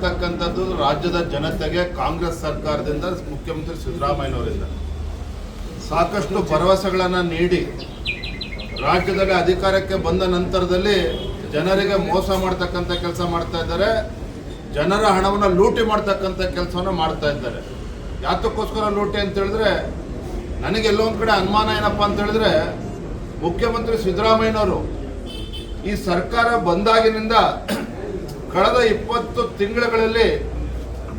ಆಗಿರ್ತಕ್ಕಂಥದ್ದು ರಾಜ್ಯದ ಜನತೆಗೆ ಕಾಂಗ್ರೆಸ್ ಸರ್ಕಾರದಿಂದ, ಮುಖ್ಯಮಂತ್ರಿ ಸಿದ್ದರಾಮಯ್ಯನವರಿಂದ ಸಾಕಷ್ಟು ಭರವಸೆಗಳನ್ನು ನೀಡಿ ರಾಜ್ಯದಲ್ಲಿ ಅಧಿಕಾರಕ್ಕೆ ಬಂದ ನಂತರದಲ್ಲಿ ಜನರಿಗೆ ಮೋಸ ಮಾಡ್ತಕ್ಕಂಥ ಕೆಲಸ ಮಾಡ್ತಾ ಇದ್ದಾರೆ. ಜನರ ಹಣವನ್ನು ಲೂಟಿ ಮಾಡ್ತಕ್ಕಂಥ ಕೆಲಸವನ್ನು ಮಾಡ್ತಾ ಇದ್ದಾರೆ. ಯಾತಕ್ಕೋಸ್ಕರ ಲೂಟಿ ಅಂತ ಹೇಳಿದ್ರೆ, ನನಗೆಲ್ಲೋ ಒಂದು ಕಡೆ ಅನುಮಾನ ಏನಪ್ಪ ಅಂತ ಹೇಳಿದ್ರೆ, ಮುಖ್ಯಮಂತ್ರಿ ಸಿದ್ದರಾಮಯ್ಯನವರು ಈ ಸರ್ಕಾರ ಬಂದಾಗಿನಿಂದ ಕಳೆದ 20 ತಿಂಗಳುಗಳಲ್ಲಿ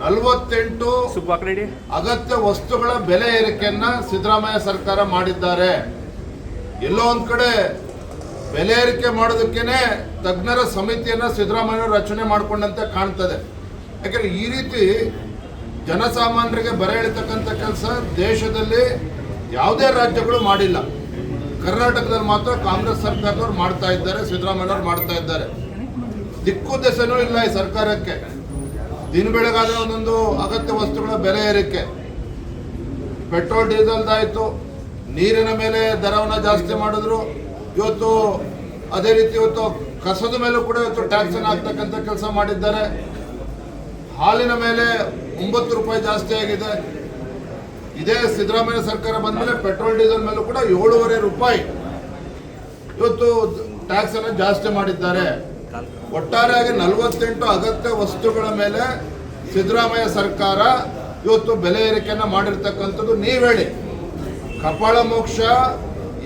48 ಅಗತ್ಯ ವಸ್ತುಗಳ ಬೆಲೆ ಏರಿಕೆಯನ್ನ ಸಿದ್ದರಾಮಯ್ಯ ಸರ್ಕಾರ ಮಾಡಿದ್ದಾರೆ. ಎಲ್ಲೋ ಒಂದ್ ಕಡೆ ಬೆಲೆ ಏರಿಕೆ ಮಾಡೋದಕ್ಕೇನೆ ತಜ್ಞರ ಸಮಿತಿಯನ್ನ ಸಿದ್ದರಾಮಯ್ಯ ರಚನೆ ಮಾಡಿಕೊಂಡಂತೆ ಕಾಣ್ತದೆ. ಯಾಕಂದ್ರೆ ಈ ರೀತಿ ಜನಸಾಮಾನ್ಯರಿಗೆ ಬರೆ ಎಳಿತಕ್ಕಂಥ ಕೆಲಸ ದೇಶದಲ್ಲಿ ಯಾವುದೇ ರಾಜ್ಯಗಳು ಮಾಡಿಲ್ಲ. ಕರ್ನಾಟಕದಲ್ಲಿ ಮಾತ್ರ ಕಾಂಗ್ರೆಸ್ ಸರ್ಕಾರದವ್ರು ಮಾಡ್ತಾ ಇದ್ದಾರೆ, ಸಿದ್ದರಾಮಯ್ಯವ್ರು ಮಾಡ್ತಾ ಇದ್ದಾರೆ. ದಿಕ್ಕು ದೆಸೆನೂ ಇಲ್ಲ ಈ ಸರ್ಕಾರಕ್ಕೆ. ದಿನ ಬೆಳಗಾದ್ರೆ ಒಂದೊಂದು ಅಗತ್ಯ ವಸ್ತುಗಳ ಬೆಲೆ ಏರಿಕೆ, ಪೆಟ್ರೋಲ್ ಡೀಸೆಲ್ದಾಯಿತು, ನೀರಿನ ಮೇಲೆ ದರವನ್ನು ಜಾಸ್ತಿ ಮಾಡಿದ್ರು. ಇವತ್ತು ಅದೇ ರೀತಿ ಇವತ್ತು ಕಸದ ಮೇಲೂ ಕೂಡ ಇವತ್ತು ಟ್ಯಾಕ್ಸ್ ಅನ್ನು ಹಾಕ್ತಕ್ಕಂಥ ಕೆಲಸ ಮಾಡಿದ್ದಾರೆ. ಹಾಲಿನ ಮೇಲೆ 9 ರೂಪಾಯಿ ಜಾಸ್ತಿ ಆಗಿದೆ. ಇದೇ ಸಿದ್ದರಾಮಯ್ಯ ಸರ್ಕಾರ ಬಂದ ಮೇಲೆ ಪೆಟ್ರೋಲ್ ಡೀಸೆಲ್ ಮೇಲೂ ಕೂಡ 7.5 ರೂಪಾಯಿ ಇವತ್ತು ಟ್ಯಾಕ್ಸ್ ಅನ್ನು ಜಾಸ್ತಿ ಮಾಡಿದ್ದಾರೆ. ಒಟ್ಟಾರೆಯಾಗಿ 48 ಅಗತ್ಯ ವಸ್ತುಗಳ ಮೇಲೆ ಸಿದ್ದರಾಮಯ್ಯ ಸರ್ಕಾರ ಇವತ್ತು ಬೆಲೆ ಏರಿಕೆಯನ್ನ ಮಾಡಿರ್ತಕ್ಕಂಥದ್ದು. ನೀವ್ ಹೇಳಿ, ಕಪಾಳ ಮೋಕ್ಷ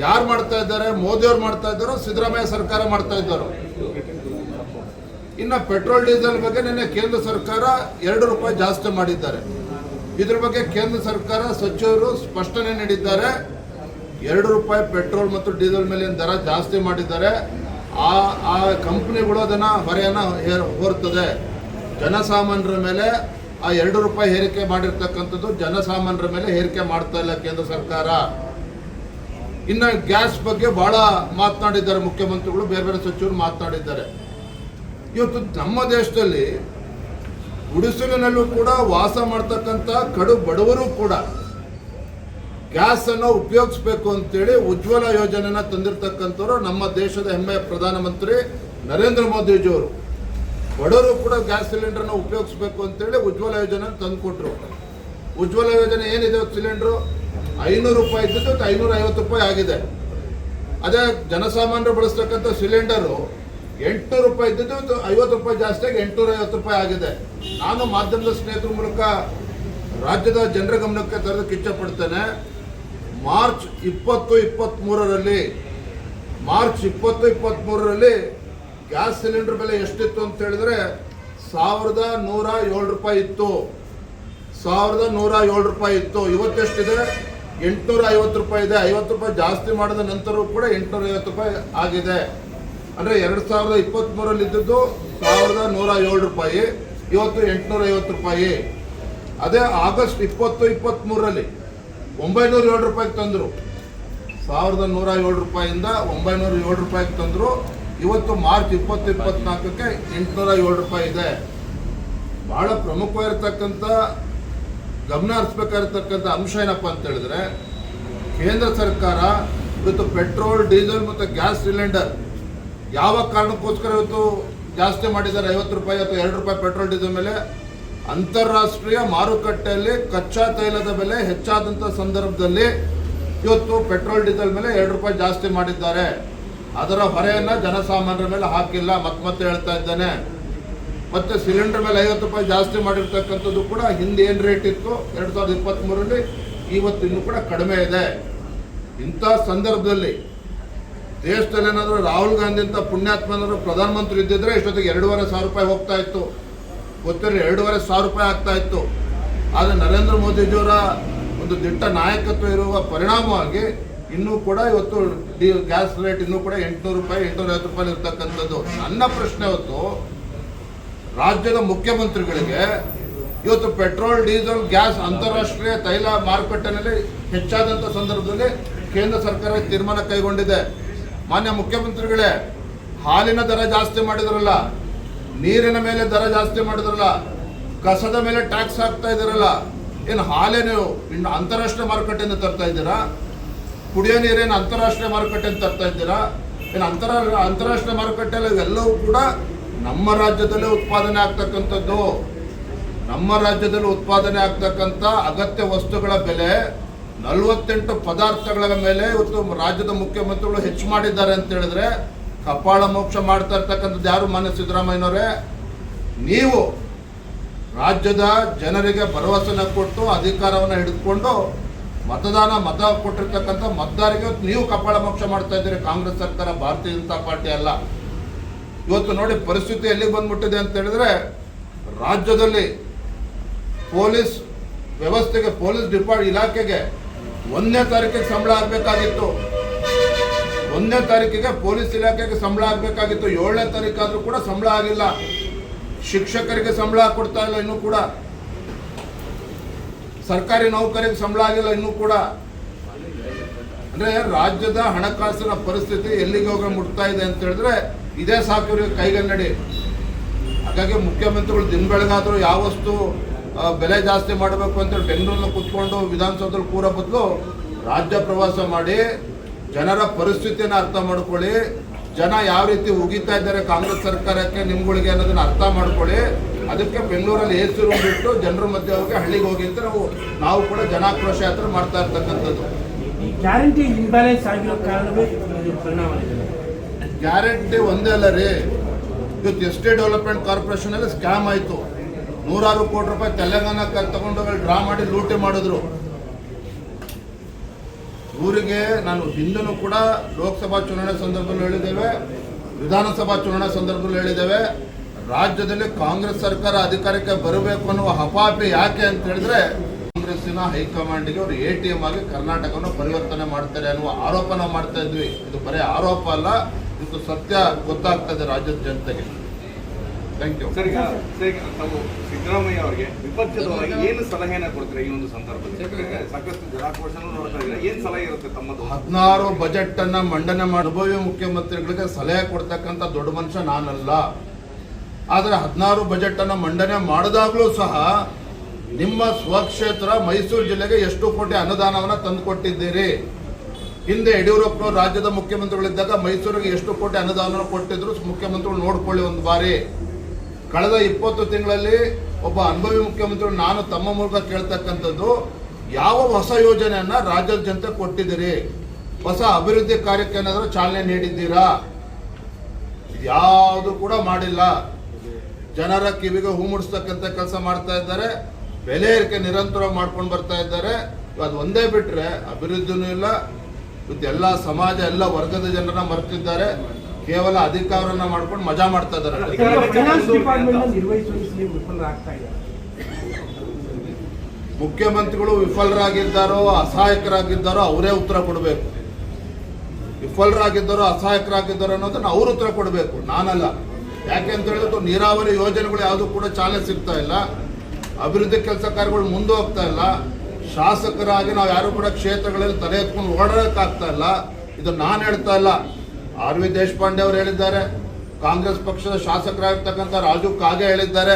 ಯಾರು ಮಾಡ್ತಾ ಇದ್ದಾರೆ? ಮೋದಿಯವ್ರು ಮಾಡ್ತಾ ಇದ್ದಾರೋ, ಸಿದ್ದರಾಮಯ್ಯ ಸರ್ಕಾರ ಮಾಡ್ತಾ ಇದ್ದಾರೋ? ಇನ್ನು ಪೆಟ್ರೋಲ್ ಡೀಸೆಲ್ ಬಗ್ಗೆ ನಿನ್ನೆ ಕೇಂದ್ರ ಸರ್ಕಾರ 2 ರೂಪಾಯಿ ಜಾಸ್ತಿ ಮಾಡಿದ್ದಾರೆ. ಇದ್ರ ಬಗ್ಗೆ ಕೇಂದ್ರ ಸರ್ಕಾರ ಸಚಿವರು ಸ್ಪಷ್ಟನೆ ನೀಡಿದ್ದಾರೆ. 2 ರೂಪಾಯಿ ಪೆಟ್ರೋಲ್ ಮತ್ತು ಡೀಸೆಲ್ ಮೇಲೆ ದರ ಜಾಸ್ತಿ ಮಾಡಿದ್ದಾರೆ. ಆ ಕಂಪನಿಗಳು ಅದನ್ನ ಹೊರೆಯನ್ನ ಹೊರ್ತದೆ. ಜನಸಾಮಾನ್ಯರ ಮೇಲೆ ಆ 2 ರೂಪಾಯಿ ಏರಿಕೆ ಮಾಡಿರ್ತಕ್ಕಂಥದ್ದು ಜನಸಾಮಾನ್ಯರ ಮೇಲೆ ಏರಿಕೆ ಮಾಡ್ತಾ ಇಲ್ಲ ಕೇಂದ್ರ ಸರ್ಕಾರ. ಇನ್ನು ಗ್ಯಾಸ್ ಬಗ್ಗೆ ಬಹಳ ಮಾತನಾಡಿದ್ದಾರೆ ಮುಖ್ಯಮಂತ್ರಿಗಳು, ಬೇರೆ ಬೇರೆ ಸಚಿವರು ಮಾತನಾಡಿದ್ದಾರೆ. ಇವತ್ತು ನಮ್ಮ ದೇಶದಲ್ಲಿ ಗುಡಿಸಲಿನಲ್ಲೂ ಕೂಡ ವಾಸ ಮಾಡ್ತಕ್ಕಂಥ ಕಡು ಬಡವರು ಕೂಡ ಗ್ಯಾಸ್ ಅನ್ನು ಉಪಯೋಗಿಸಬೇಕು ಅಂತೇಳಿ ಉಜ್ವಲ ಯೋಜನೆನ ತಂದಿರತಕ್ಕಂಥವ್ರು ನಮ್ಮ ದೇಶದ ಹೆಮ್ಮೆಯ ಪ್ರಧಾನಮಂತ್ರಿ ನರೇಂದ್ರ ಮೋದಿಜಿಯವರು. ಬಡವರು ಕೂಡ ಗ್ಯಾಸ್ ಸಿಲಿಂಡರ್ನ ಉಪಯೋಗಿಸಬೇಕು ಅಂತೇಳಿ ಉಜ್ವಲ ಯೋಜನೆ ತಂದುಕೊಟ್ರು. ಉಜ್ವಲ ಯೋಜನೆ ಏನಿದೆ ಸಿಲಿಂಡ್ರು 500 ರೂಪಾಯಿ ಇದ್ದಿದ್ದು 550 ರೂಪಾಯಿ ಆಗಿದೆ. ಅದೇ ಜನಸಾಮಾನ್ಯರು ಬಳಸ್ತಕ್ಕಂಥ ಸಿಲಿಂಡರು 800 ರೂಪಾಯಿ ಇದ್ದಿದ್ದು 50 ರೂಪಾಯಿ ಜಾಸ್ತಿಯಾಗಿ 850 ರೂಪಾಯಿ ಆಗಿದೆ. ನಾನು ಮಾಧ್ಯಮದ ಸ್ನೇಹಿತರ ಮೂಲಕ ರಾಜ್ಯದ ಜನರ ಗಮನಕ್ಕೆ ತರೋದಕ್ಕೆ ಇಚ್ಛಪಡ್ತೇನೆ. ಮಾರ್ಚ್ 2023ರಲ್ಲಿ ಗ್ಯಾಸ್ ಸಿಲಿಂಡರ್ ಬೆಲೆ ಎಷ್ಟಿತ್ತು ಅಂತ ಹೇಳಿದ್ರೆ 1107 ರೂಪಾಯಿ ಇತ್ತು. 1107 ರೂಪಾಯಿ ಇತ್ತು. ಇವತ್ತೆಷ್ಟಿದೆ? 850 ರೂಪಾಯಿ ಇದೆ. 50 ರೂಪಾಯಿ ಜಾಸ್ತಿ ಮಾಡಿದ ನಂತರವೂ ಕೂಡ 850 ರೂಪಾಯಿ ಆಗಿದೆ. ಅಂದರೆ 2023ರಲ್ಲಿ ಇದ್ದದ್ದು 1107 ರೂಪಾಯಿ, ಇವತ್ತು 850 ರೂಪಾಯಿ. ಅದೇ ಆಗಸ್ಟ್ 2023ರಲ್ಲಿ 907 ರೂಪಾಯಿಗೆ ತಂದರು. 1107 ರೂಪಾಯಿಯಿಂದ 907 ರೂಪಾಯಿಗೆ ತಂದರು. ಇವತ್ತು ಮಾರ್ಚ್ 2024ಕ್ಕೆ 807 ರೂಪಾಯಿ ಇದೆ. ಬಹಳ ಪ್ರಮುಖವಾಗಿರ್ತಕ್ಕಂಥ ಗಮನ ಹರಿಸಬೇಕಾಗಿರ್ತಕ್ಕಂಥ ಅಂಶ ಏನಪ್ಪ ಅಂತ ಹೇಳಿದ್ರೆ, ಕೇಂದ್ರ ಸರ್ಕಾರ ಇವತ್ತು ಪೆಟ್ರೋಲ್, ಡೀಸೆಲ್ ಮತ್ತು ಗ್ಯಾಸ್ ಸಿಲಿಂಡರ್ ಯಾವ ಕಾರಣಕ್ಕೋಸ್ಕರ ಇವತ್ತು ಜಾಸ್ತಿ ಮಾಡಿದ್ದಾರೆ 50 ರೂಪಾಯಿ ಅಥವಾ 2 ರೂಪಾಯಿ ಪೆಟ್ರೋಲ್ ಡೀಸೆಲ್ ಮೇಲೆ? ಅಂತಾರಾಷ್ಟ್ರೀಯ ಮಾರುಕಟ್ಟೆಯಲ್ಲಿ ಕಚ್ಚಾ ತೈಲದ ಬೆಲೆ ಹೆಚ್ಚಾದಂಥ ಸಂದರ್ಭದಲ್ಲಿ ಇವತ್ತು ಪೆಟ್ರೋಲ್ ಡೀಸೆಲ್ ಮೇಲೆ 2 ರೂಪಾಯಿ ಜಾಸ್ತಿ ಮಾಡಿದ್ದಾರೆ. ಅದರ ಹೊರೆಯನ್ನು ಜನಸಾಮಾನ್ಯರ ಮೇಲೆ ಹಾಕಿಲ್ಲ. ಮತ್ತೆ ಹೇಳ್ತಾ ಇದ್ದೇನೆ. ಮತ್ತು ಸಿಲಿಂಡರ್ ಮೇಲೆ 50 ರೂಪಾಯಿ ಜಾಸ್ತಿ ಮಾಡಿರ್ತಕ್ಕಂಥದ್ದು ಕೂಡ ಹಿಂದೆ ಏನು ರೇಟ್ ಇತ್ತು 2023ರಲ್ಲಿ, ಇವತ್ತು ಇನ್ನೂ ಕೂಡ ಕಡಿಮೆ ಇದೆ. ಇಂಥ ಸಂದರ್ಭದಲ್ಲಿ ದೇಶದಲ್ಲಿ ಏನಾದರೂ ರಾಹುಲ್ ಗಾಂಧಿ ಅಂತ ಪುಣ್ಯಾತ್ಮನವರು ಪ್ರಧಾನಮಂತ್ರಿ ಇದ್ದಿದ್ರೆ ಇಷ್ಟೊತ್ತಿಗೆ 2,500 ರೂಪಾಯಿ ಹೋಗ್ತಾ ಇತ್ತು. ಗೊತ್ತಿರಲಿ, 2,500 ರೂಪಾಯಿ ಆಗ್ತಾ ಇತ್ತು. ಆದರೆ ನರೇಂದ್ರ ಮೋದಿಜಿಯವರ ಒಂದು ದಿಟ್ಟ ನಾಯಕತ್ವ ಇರುವ ಪರಿಣಾಮವಾಗಿ ಇನ್ನೂ ಕೂಡ ಇವತ್ತು ಗ್ಯಾಸ್ ರೇಟ್ ಇನ್ನೂ ಕೂಡ 800 ರೂಪಾಯಿ 850 ರೂಪಾಯಿ ಇರ್ತಕ್ಕಂಥದ್ದು. ನನ್ನ ಪ್ರಶ್ನೆ ಇವತ್ತು ರಾಜ್ಯದ ಮುಖ್ಯಮಂತ್ರಿಗಳಿಗೆ, ಇವತ್ತು ಪೆಟ್ರೋಲ್, ಡೀಸೆಲ್, ಗ್ಯಾಸ್ ಅಂತಾರಾಷ್ಟ್ರೀಯ ತೈಲ ಮಾರುಕಟ್ಟೆಯಲ್ಲಿ ಹೆಚ್ಚಾದಂಥ ಸಂದರ್ಭದಲ್ಲಿ ಕೇಂದ್ರ ಸರ್ಕಾರ ತೀರ್ಮಾನ ಕೈಗೊಂಡಿದೆ. ಮಾನ್ಯ ಮುಖ್ಯಮಂತ್ರಿಗಳೇ, ಹಾಲಿನ ದರ ಜಾಸ್ತಿ ಮಾಡಿದ್ರಲ್ಲ, ನೀರಿನ ಮೇಲೆ ದರ ಜಾಸ್ತಿ ಮಾಡಿದ್ರಲ್ಲ, ಕಸದ ಮೇಲೆ ಟ್ಯಾಕ್ಸ್ ಹಾಕ್ತಾ ಇದ್ದೀರಲ್ಲ, ಏನು ಹಾಲೇ ನೀವು ಇನ್ನು ಅಂತಾರಾಷ್ಟ್ರೀಯ ಮಾರುಕಟ್ಟೆಯಿಂದ ತರ್ತಾ ಇದ್ದೀರಾ? ಕುಡಿಯೋ ನೀರೇನು ಅಂತಾರಾಷ್ಟ್ರೀಯ ಮಾರುಕಟ್ಟೆಯಿಂದ ತರ್ತಾ ಇದ್ದೀರಾ? ಏನು ಅಂತಾರಾಷ್ಟ್ರೀಯ ಮಾರುಕಟ್ಟೆಯಲ್ಲಿ ಎಲ್ಲವೂ ಕೂಡ ನಮ್ಮ ರಾಜ್ಯದಲ್ಲೇ ಉತ್ಪಾದನೆ ಆಗ್ತಕ್ಕಂಥದ್ದು. ನಮ್ಮ ರಾಜ್ಯದಲ್ಲಿ ಉತ್ಪಾದನೆ ಆಗ್ತಕ್ಕಂಥ ಅಗತ್ಯ ವಸ್ತುಗಳ ಬೆಲೆ 48 ಪದಾರ್ಥಗಳ ಮೇಲೆ ಇವತ್ತು ರಾಜ್ಯದ ಮುಖ್ಯಮಂತ್ರಿಗಳು ಹೆಚ್ಚು ಮಾಡಿದ್ದಾರೆ ಅಂತ ಹೇಳಿದ್ರೆ ಕಪಾಳ ಮೋಕ್ಷ ಮಾಡ್ತಾ ಇರ್ತಕ್ಕಂಥದ್ದು ಯಾರು ಮಾನ್ಯ ಸಿದ್ದರಾಮಯ್ಯನವರೇ? ನೀವು ರಾಜ್ಯದ ಜನರಿಗೆ ಭರವಸೆನ ಕೊಟ್ಟು ಅಧಿಕಾರವನ್ನು ಹಿಡಿದುಕೊಂಡು ಮತ ಕೊಟ್ಟಿರ್ತಕ್ಕಂಥ ಮತದಾರರಿಗೆ ನೀವು ಕಪಾಳ ಮೋಕ್ಷ ಮಾಡ್ತಾ ಇದ್ದೀರಿ. ಕಾಂಗ್ರೆಸ್ ಸರ್ಕಾರ, ಭಾರತೀಯ ಜನತಾ ಪಾರ್ಟಿ ಅಲ್ಲ. ಇವತ್ತು ನೋಡಿ ಪರಿಸ್ಥಿತಿ ಎಲ್ಲಿಗೆ ಬಂದ್ಬಿಟ್ಟಿದೆ ಅಂತ ಹೇಳಿದ್ರೆ, ರಾಜ್ಯದಲ್ಲಿ ಪೊಲೀಸ್ ವ್ಯವಸ್ಥೆಗೆ, ಪೊಲೀಸ್ ಇಲಾಖೆಗೆ 1ನೇ ತಾರೀಕಿಗೆ ಸಂಬಳ ಆಗಬೇಕಾಗಿತ್ತು. 1ನೇ ತಾರೀಕಿಗೆ ಪೊಲೀಸ್ ಇಲಾಖೆಗೆ ಸಂಬಳ ಆಗಬೇಕಾಗಿತ್ತು. 7ನೇ ತಾರೀಕಾದ್ರೂ ಕೂಡ ಸಂಬಳ ಆಗಿಲ್ಲ. ಶಿಕ್ಷಕರಿಗೆ ಸಂಬಳ ಕೊಡ್ತಾ ಇಲ್ಲ ಇನ್ನೂ ಕೂಡ. ಸರ್ಕಾರಿ ನೌಕರಿಗೆ ಸಂಬಳ ಆಗಿಲ್ಲ ಇನ್ನೂ ಕೂಡ. ಅಂದ್ರೆ ರಾಜ್ಯದ ಹಣಕಾಸಿನ ಪರಿಸ್ಥಿತಿ ಎಲ್ಲಿಗೆ ಹೋಗಿ ಮುಟ್ತಾ ಇದೆ ಅಂತ ಹೇಳಿದ್ರೆ ಇದೇ ಸಾಕು ಇವರಿಗೆ ಕೈಗನ್ನಡಿ. ಹಾಗಾಗಿ ಮುಖ್ಯಮಂತ್ರಿಗಳು ದಿನ ಬೆಳಗಾದರೂ ಯಾವ ವಸ್ತು ಬೆಲೆ ಜಾಸ್ತಿ ಮಾಡಬೇಕು ಅಂತೇಳಿ ಬೆಂಗಳೂರಲ್ಲಿ ಕೂತ್ಕೊಂಡು ವಿಧಾನಸೌಧದಲ್ಲಿ ಕೂರೋ ಬದಲು ರಾಜ್ಯ ಪ್ರವಾಸ ಮಾಡಿ ಜನರ ಪರಿಸ್ಥಿತಿಯನ್ನು ಅರ್ಥ ಮಾಡ್ಕೊಳ್ಳಿ. ಜನ ಯಾವ ರೀತಿ ಉಗಿತಾ ಇದ್ದಾರೆ ಕಾಂಗ್ರೆಸ್ ಸರ್ಕಾರಕ್ಕೆ, ನಿಮ್ಗಳಿಗೆ ಅನ್ನೋದನ್ನ ಅರ್ಥ ಮಾಡ್ಕೊಳ್ಳಿ. ಅದಕ್ಕೆ ಬೆಂಗಳೂರಲ್ಲಿ AC ರೂಮ್ ಬಿಟ್ಟು ಜನರ ಮಧ್ಯೆ ಹೋಗಿ ಹಳ್ಳಿಗೆ ಹೋಗಿ ಅಂತ ನಾವು ಕೂಡ ಜನಾಕ್ರೋಶ ಯಾತ್ರೆ ಮಾಡ್ತಾ ಇರ್ತಕ್ಕಂಥದ್ದು. ಗ್ಯಾರಂಟಿ ಇಂಬ್ಯಾಲೆನ್ಸ್ ಆಗಿರೋ ಕಾರಣವೇ ಪರಿಣಾಮ. ಗ್ಯಾರಂಟಿ ಒಂದೇ ಅಲ್ಲ ರೀ, ಇವತ್ತು ಎಸ್ಟೇಟ್ ಡೆವಲಪ್ಮೆಂಟ್ ಕಾರ್ಪೊರೇಷನ್ ಅಲ್ಲಿ ಸ್ಕ್ಯಾಮ್ ಆಯಿತು. 100 ಕೋಟಿ ರೂಪಾಯಿ ತೆಲಂಗಾಣಕ್ಕೆ ತಗೊಂಡು ಡ್ರಾ ಮಾಡಿ ಲೂಟಿ ಮಾಡಿದ್ರು. ಊರಿಗೆ ನಾನು ಹಿಂದೂ ಕೂಡ ಲೋಕಸಭಾ ಚುನಾವಣೆ ಸಂದರ್ಭದಲ್ಲಿ ಹೇಳಿದ್ದೇವೆ, ವಿಧಾನಸಭಾ ಚುನಾವಣೆ ಸಂದರ್ಭದಲ್ಲಿ ಹೇಳಿದ್ದೇವೆ, ರಾಜ್ಯದಲ್ಲಿ ಕಾಂಗ್ರೆಸ್ ಸರ್ಕಾರ ಅಧಿಕಾರಕ್ಕೆ ಬರಬೇಕು ಅನ್ನುವ ಹಪಾಪಿ ಯಾಕೆ ಅಂತ ಹೇಳಿದ್ರೆ ಕಾಂಗ್ರೆಸ್ಸಿನ ಹೈಕಮಾಂಡ್ಗೆ ಅವರು ATM ಆಗಿ ಕರ್ನಾಟಕವನ್ನು ಪರಿವರ್ತನೆ ಮಾಡ್ತಾರೆ ಅನ್ನುವ ಆರೋಪನ ಮಾಡ್ತಾ ಇದ್ವಿ. ಇದು ಬರೀ ಆರೋಪ ಅಲ್ಲ, ಇದು ಸತ್ಯ ಗೊತ್ತಾಗ್ತದೆ ರಾಜ್ಯದ ಜನತೆಗೆ. Thank you sir. ಈಗ ತಾವು ಸಿದ್ದರಾಮಯ್ಯ ಅವರಿಗೆ ವಿಪಕ್ಷದವರಾಗಿ ಏನು ಸಲಹೆನ ಕೊಡ್ತೀರಾ ಈ ಒಂದು ಸಂದರ್ಭದಲ್ಲಿ? ಸಾಕಷ್ಟು ಜನಾಕ್ರೋಶನೂ ನೋಡ್ತಾ ಇದ್ದೀರಾ, ಏನು ಸಲಹೆ ಇರುತ್ತೆ ತಮ್ಮದು? 16 ಬಜೆಟ್ ಅನ್ನ ಮಂಡನೆ ಮಾಡಿ ಅನುಭವಿ ಮುಖ್ಯಮಂತ್ರಿಗಳಿಗೆ ಸಲಹೆ ಕೊಡ್ತಕ್ಕಂಥ ದೊಡ್ಡ ಮನುಷ್ಯ ನಾನಲ್ಲ. ಆದರೆ 16 ಬಜೆಟ್ ಅನ್ನ ಮಂಡನೆ ಮಾಡಿದಾಗಲೂ ಸಹ ನಿಮ್ಮ ಸ್ವಕ್ಷೇತ್ರ ಮೈಸೂರು ಜಿಲ್ಲೆಗೆ ಎಷ್ಟು ಕೋಟಿ ಅನುದಾನವನ್ನು ತಂದುಕೊಟ್ಟಿದ್ದೀರಿ? ಹಿಂದೆ ಯಡಿಯೂರಪ್ಪನವರು ರಾಜ್ಯದ ಮುಖ್ಯಮಂತ್ರಿಗಳಿದ್ದಾಗ ಮೈಸೂರಿಗೆ ಎಷ್ಟು ಕೋಟಿ ಅನುದಾನ ಕೊಟ್ಟಿದ್ರು ಮುಖ್ಯಮಂತ್ರಿಗಳು ನೋಡ್ಕೊಳ್ಳಿ ಒಂದು ಬಾರಿ. ಕಳೆದ 20 ತಿಂಗಳಲ್ಲಿ ಒಬ್ಬ ಅನುಭವಿ ಮುಖ್ಯಮಂತ್ರಿಗಳು ನಾನು ತಮ್ಮ ಮೂಲಕ ಕೇಳ್ತಕ್ಕಂಥದ್ದು, ಯಾವ ಹೊಸ ಯೋಜನೆಯನ್ನ ರಾಜ್ಯದ ಜನತೆ ಕೊಟ್ಟಿದ್ದೀರಿ? ಹೊಸ ಅಭಿವೃದ್ಧಿ ಕಾರ್ಯಕ್ಕೆ ಏನಾದರೂ ಚಾಲನೆ ನೀಡಿದ್ದೀರಾ? ಯಾವುದು ಕೂಡ ಮಾಡಿಲ್ಲ. ಜನರ ಕಿವಿಗೆ ಹೂ ಮುಡಿಸ್ತಕ್ಕಂಥ ಕೆಲಸ ಮಾಡ್ತಾ ಇದ್ದಾರೆ. ಬೆಲೆ ಏರಿಕೆ ನಿರಂತರ ಮಾಡ್ಕೊಂಡು ಬರ್ತಾ ಇದ್ದಾರೆ. ಅದು ಒಂದೇ ಬಿಟ್ರೆ ಅಭಿವೃದ್ಧಿನೂ ಇಲ್ಲ. ಎಲ್ಲ ಸಮಾಜ, ಎಲ್ಲ ವರ್ಗದ ಜನರನ್ನ ಮರೆತಿದ್ದಾರೆ. ಕೇವಲ ಅಧಿಕಾರವನ್ನ ಮಾಡ್ಕೊಂಡು ಮಜಾ ಮಾಡ್ತಾ ಇದ್ದಾರೆ. ಮುಖ್ಯಮಂತ್ರಿಗಳು ವಿಫಲರಾಗಿದ್ದಾರೋ ಅಸಹಾಯಕರಾಗಿದ್ದಾರೋ ಅವರೇ ಉತ್ತರ ಕೊಡಬೇಕು. ವಿಫಲರಾಗಿದ್ದಾರೋ ಅಸಹಾಯಕರಾಗಿದ್ದಾರೋ ಅನ್ನೋದನ್ನ ಅವ್ರು ಉತ್ತರ ಕೊಡಬೇಕು, ನಾನಲ್ಲ. ಯಾಕೆ ಅಂತ ಹೇಳಿದ್ರೆ ನೀರಾವರಿ ಯೋಜನೆಗಳು ಯಾವುದು ಕೂಡ ಚಾಲನೆ ಸಿಗ್ತಾ ಇಲ್ಲ, ಅಭಿವೃದ್ಧಿ ಕೆಲಸ ಕಾರ್ಯಗಳು ಮುಂದೆ ಹೋಗ್ತಾ ಇಲ್ಲ. ಶಾಸಕರಾಗಿ ನಾವು ಯಾರು ಕೂಡ ಕ್ಷೇತ್ರಗಳಲ್ಲಿ ತಲೆ ಎತ್ಕೊಂಡು ಓಡಾಡಕ್ಕಾಗ್ತಾ ಇಲ್ಲ. ಇದು ನಾನು ಹೇಳ್ತಾ ಇಲ್ಲ, RV ದೇಶಪಾಂಡೆ ಅವರು ಹೇಳಿದ್ದಾರೆ, ಕಾಂಗ್ರೆಸ್ ಪಕ್ಷದ ಶಾಸಕರಾಗಿರ್ತಕ್ಕಂಥ ರಾಜು ಕಾಗೆ ಹೇಳಿದ್ದಾರೆ,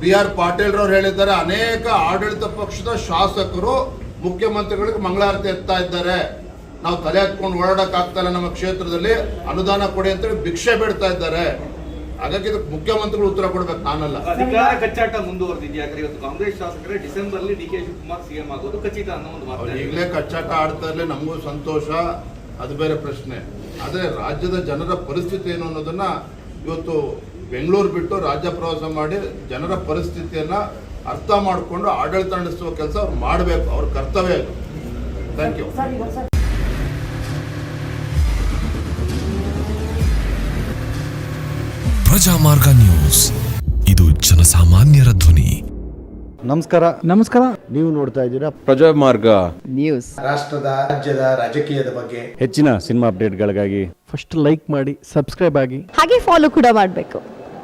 BR ಪಾಟೀಲ್ ರವರು ಹೇಳಿದ್ದಾರೆ. ಅನೇಕ ಆಡಳಿತ ಪಕ್ಷದ ಶಾಸಕರು ಮುಖ್ಯಮಂತ್ರಿಗಳಿಗೆ ಮಂಗಳಾರತಿ ಎತ್ತಾ ಇದ್ದಾರೆ. ನಾವು ತಲೆ ಎತ್ಕೊಂಡು ಓಡಾಡಕ್ಕಾಗ್ತಾ ಇಲ್ಲ, ನಮ್ಮ ಕ್ಷೇತ್ರದಲ್ಲಿ ಅನುದಾನ ಕೊಡಿ ಅಂತೇಳಿ ಭಿಕ್ಷೆ ಬೇಡ್ತಾ ಇದ್ದಾರೆ. ಹಾಗಾಗಿ ಇದಕ್ಕೆ ಮುಖ್ಯಮಂತ್ರಿಗಳು ಉತ್ತರ ಕೊಡ್ಬೇಕು, ನಾನಲ್ಲ. ಅಧಿಕಾರ ಕಚ್ಚಾಟ ಮುಂದುವರೆದಿದೆಯಾ? ಇವತ್ತು ಕಾಂಗ್ರೆಸ್ ಶಾಸಕರೇ ಡಿಸೆಂಬರ್ ಅಲ್ಲಿ DK ಶಿವಕುಮಾರ್ CM ಆಗೋದು ಖಚಿತ ಅನ್ನೋ ಒಂದು ಮಾತು. ಈಗಲೇ ಕಚ್ಚಾಟ ಆಡ್ತಾ ಇರಲಿ, ನಮಗೂ ಸಂತೋಷ, ಅದು ಬೇರೆ ಪ್ರಶ್ನೆ. ಆದರೆ ರಾಜ್ಯದ ಜನರ ಪರಿಸ್ಥಿತಿ ಏನು ಅನ್ನೋದನ್ನ ಇವತ್ತು ಬೆಂಗಳೂರು ಬಿಟ್ಟು ರಾಜ್ಯ ಪ್ರವಾಸ ಮಾಡಿ ಜನರ ಪರಿಸ್ಥಿತಿಯನ್ನ ಅರ್ಥ ಮಾಡಿಕೊಂಡು ಆಡಳಿತ ನಡೆಸುವ ಕೆಲಸ ಅವ್ರು ಮಾಡಬೇಕು, ಅವ್ರ ಕರ್ತವ್ಯ ಇದು. Thank you. ಪ್ರಜಾಮಾರ್ಗ ನ್ಯೂಸ್, ಇದು ಜನಸಾಮಾನ್ಯರ ಧ್ವನಿ. ನಮಸ್ಕಾರ. ನೀವು ನೋಡ್ತಾ ಇದ್ದೀರಾ ಪ್ರಜಾಮಾರ್ಗ ನ್ಯೂಸ್. ರಾಷ್ಟ್ರದ, ರಾಜ್ಯದ ರಾಜಕೀಯದ ಬಗ್ಗೆ ಹೆಚ್ಚಿನ ಸಿನಿಮಾ ಅಪ್ಡೇಟ್ಗಳಿಗಾಗಿ ಫಸ್ಟ್ ಲೈಕ್ ಮಾಡಿ, ಸಬ್ಸ್ಕ್ರೈಬ್ ಆಗಿ, ಹಾಗೆ ಫಾಲೋ ಕೂಡ ಮಾಡಬೇಕು.